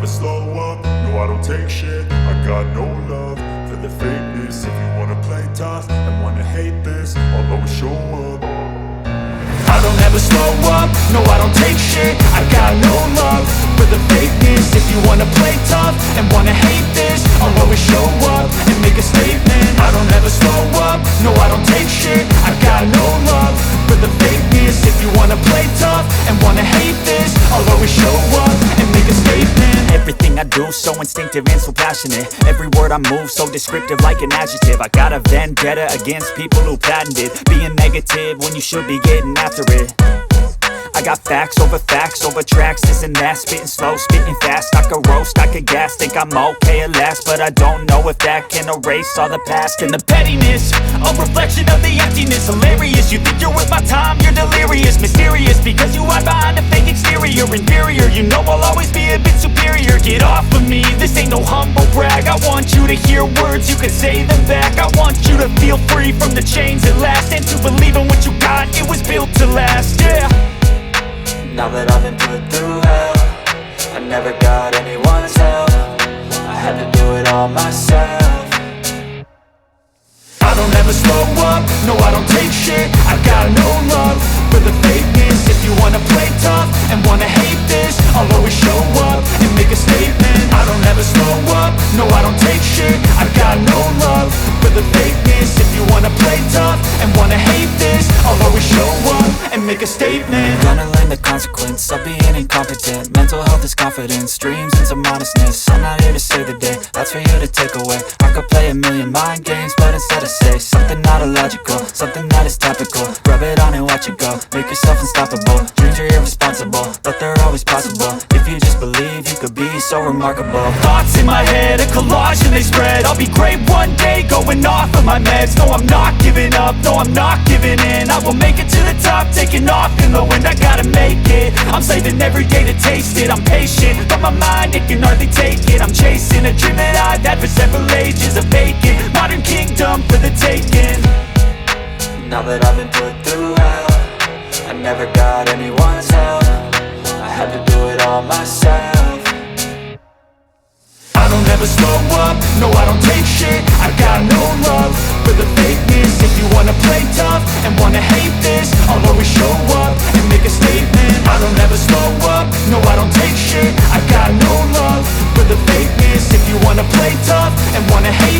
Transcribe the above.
slow up, no I don't take shit. I got no love for the fakeness. If you wanna play tough and wanna hate this, I'll always show up. I don't ever slow up, no I don't take shit. I got no love for the fakeness. If you wanna play tough and wanna hate this, I'll always show up and make a statement. I don't ever slow up, no I don't take shit. I got no love for the fakeness. If you wanna play tough and wanna hate this, I'll always show up and make a statement. Everything I do so instinctive and so passionate. Every word I move so descriptive like an adjective. I got a vendetta against people who patented being negative when you should be getting after it. I got facts over tracks, this and that. Spitting slow, spitting fast, I could roast, I could gas. Think I'm okay at last, but I don't know if that can erase all the past. And the pettiness, a reflection of the emptiness. Hilarious, you think you're worth my time, you're delirious. Mysterious, because you hide behind a fake exterior. Inferior, you know I'll always be a bit superior. Get off of me, this ain't no humble brag. I want you to hear words, you can say them back. I want you to feel free from the chains at last, and to believe in what you got, it was built to last, yeah. Now that I've been put through hell, I never got anyone's help. I had to do it all myself. I don't ever slow up, no I don't take shit. I got no love for the fakeness. If you wanna play tough and wanna hate this, I'll always show up and make a statement. I don't ever slow up, no I don't take shit. I got no love for the fakeness. If you wanna play tough and wanna hate this, I'll always show up and make a statement. Gonna learn the consequence of being incompetent. Mental health is confidence, dreams and some honestness. I'm not here to save the day, that's for you to take away. I could play a million mind games, but instead I say something not illogical, something that is topical. Rub it on and watch it go, make yourself unstoppable. Dreams are irresponsible, but they're always possible. If you just believe, you could be so remarkable. Thoughts in my head, a collage and they spread. I'll be great one day, going off of my meds. No, I'm not giving up, no, I'm not giving in. I will make it to the top, taking off in the wind. I gotta make it, I'm saving every day to taste it. I'm patient, but my mind, it can hardly take it. I'm chasing a dream that I've had for several ages. A vacant, modern kingdom for the taking. Now that I've been put through hell, I never got anyone's help. I had to do it all myself. I don't ever slow up, no I don't take shit. I got no love for the fakeness. If you wanna play tough and wanna hate this, I'll always show up and make a statement. I don't ever slow up, no I don't take shit. I got no love for the fakeness. If you wanna play tough and wanna hate